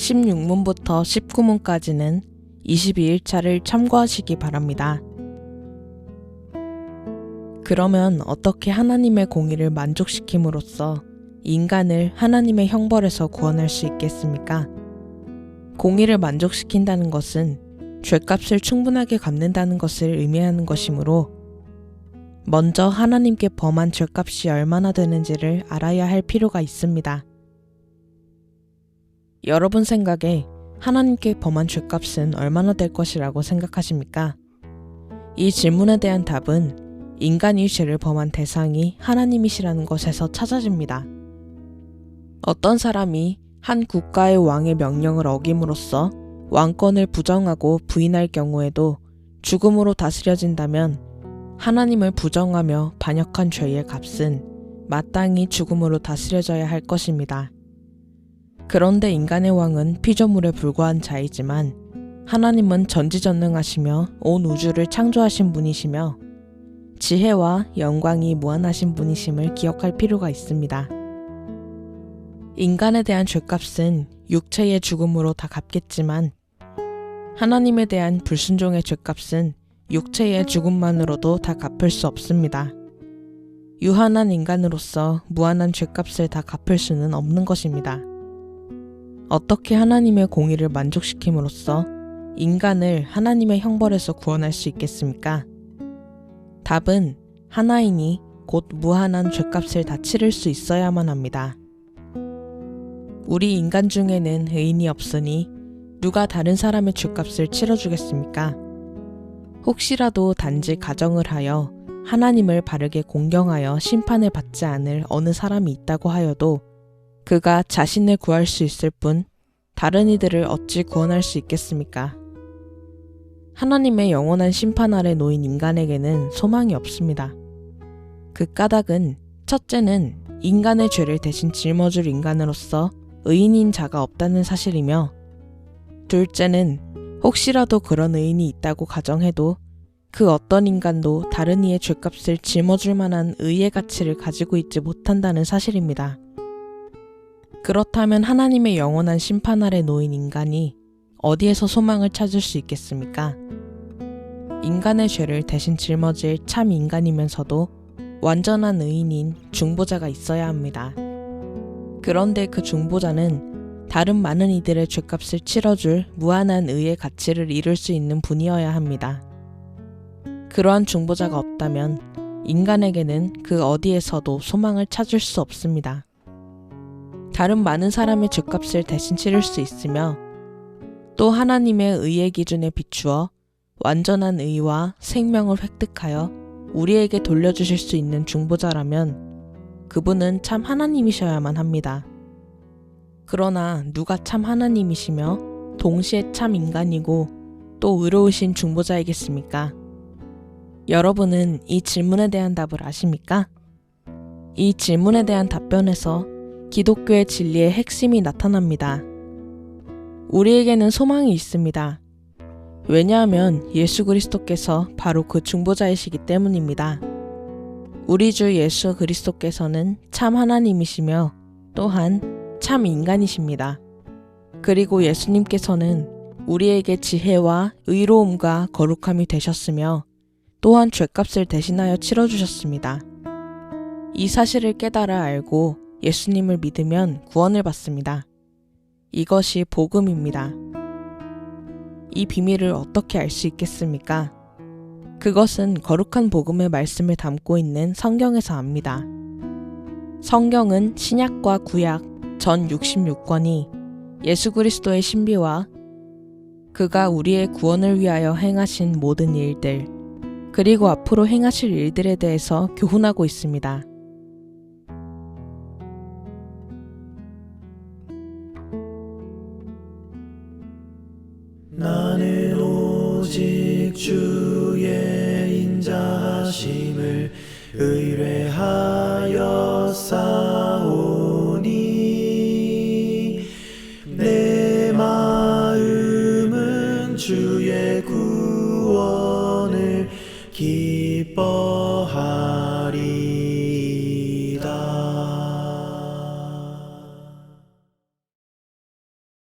16문부터 19문까지는 22일차를 참고하시기 바랍니다. 그러면 어떻게 하나님의 공의를 만족시킴으로써 인간을 하나님의 형벌에서 구원할 수 있겠습니까? 공의를 만족시킨다는 것은 죄값을 충분하게 갚는다는 것을 의미하는 것이므로 먼저 하나님께 범한 죄값이 얼마나 되는지를 알아야 할 필요가 있습니다. 여러분 생각에 하나님께 범한 죄값은 얼마나 될 것이라고 생각하십니까? 이 질문에 대한 답은 인간이 죄를 범한 대상이 하나님이시라는 것에서 찾아집니다. 어떤 사람이 한 국가의 왕의 명령을 어김으로써 왕권을 부정하고 부인할 경우에도 죽음으로 다스려진다면 하나님을 부정하며 반역한 죄의 값은 마땅히 죽음으로 다스려져야 할 것입니다. 그런데 인간의 왕은 피조물에 불과한 자이지만 하나님은 전지전능하시며 온 우주를 창조하신 분이시며 지혜와 영광이 무한하신 분이심을 기억할 필요가 있습니다. 인간에 대한 죄값은 육체의 죽음으로 다 갚겠지만 하나님에 대한 불순종의 죄값은 육체의 죽음만으로도 다 갚을 수 없습니다. 유한한 인간으로서 무한한 죄값을 다 갚을 수는 없는 것입니다. 어떻게 하나님의 공의를 만족시킴으로써 인간을 하나님의 형벌에서 구원할 수 있겠습니까? 답은 하나이니 곧 무한한 죄값을 다 치를 수 있어야만 합니다. 우리 인간 중에는 의인이 없으니 누가 다른 사람의 죄값을 치러주겠습니까? 혹시라도 단지 가정을 하여 하나님을 바르게 공경하여 심판을 받지 않을 어느 사람이 있다고 하여도 그가 자신을 구할 수 있을 뿐 다른 이들을 어찌 구원할 수 있겠습니까? 하나님의 영원한 심판 아래 놓인 인간에게는 소망이 없습니다. 그 까닭은 첫째는 인간의 죄를 대신 짊어줄 인간으로서 의인인 자가 없다는 사실이며 둘째는 혹시라도 그런 의인이 있다고 가정해도 그 어떤 인간도 다른 이의 죄값을 짊어줄 만한 의의 가치를 가지고 있지 못한다는 사실입니다. 그렇다면 하나님의 영원한 심판 아래 놓인 인간이 어디에서 소망을 찾을 수 있겠습니까? 인간의 죄를 대신 짊어질 참 인간이면서도 완전한 의인인 중보자가 있어야 합니다. 그런데 그 중보자는 다른 많은 이들의 죄값을 치러줄 무한한 의의 가치를 이룰 수 있는 분이어야 합니다. 그러한 중보자가 없다면 인간에게는 그 어디에서도 소망을 찾을 수 없습니다. 다른 많은 사람의 죄값을 대신 치를 수 있으며 또 하나님의 의의 기준에 비추어 완전한 의와 생명을 획득하여 우리에게 돌려주실 수 있는 중보자라면 그분은 참 하나님이셔야만 합니다. 그러나 누가 참 하나님이시며 동시에 참 인간이고 또 의로우신 중보자이겠습니까? 여러분은 이 질문에 대한 답을 아십니까? 이 질문에 대한 답변에서 기독교의 진리의 핵심이 나타납니다. 우리에게는 소망이 있습니다. 왜냐하면 예수 그리스도께서 바로 그 중보자이시기 때문입니다. 우리 주 예수 그리스도께서는 참 하나님이시며 또한 참 인간이십니다. 그리고 예수님께서는 우리에게 지혜와 의로움과 거룩함이 되셨으며 또한 죄값을 대신하여 치러주셨습니다. 이 사실을 깨달아 알고 예수님을 믿으면 구원을 받습니다. 이것이 복음입니다. 이 비밀을 어떻게 알 수 있겠습니까? 그것은 거룩한 복음의 말씀을 담고 있는 성경에서 압니다. 성경은 신약과 구약 전 66권이 예수 그리스도의 신비와 그가 우리의 구원을 위하여 행하신 모든 일들, 그리고 앞으로 행하실 일들에 대해서 교훈하고 있습니다. 나는 오직 주의 인자하심을 의뢰하여 싸우니 내 마음은 주의 구원을 기다리나이다.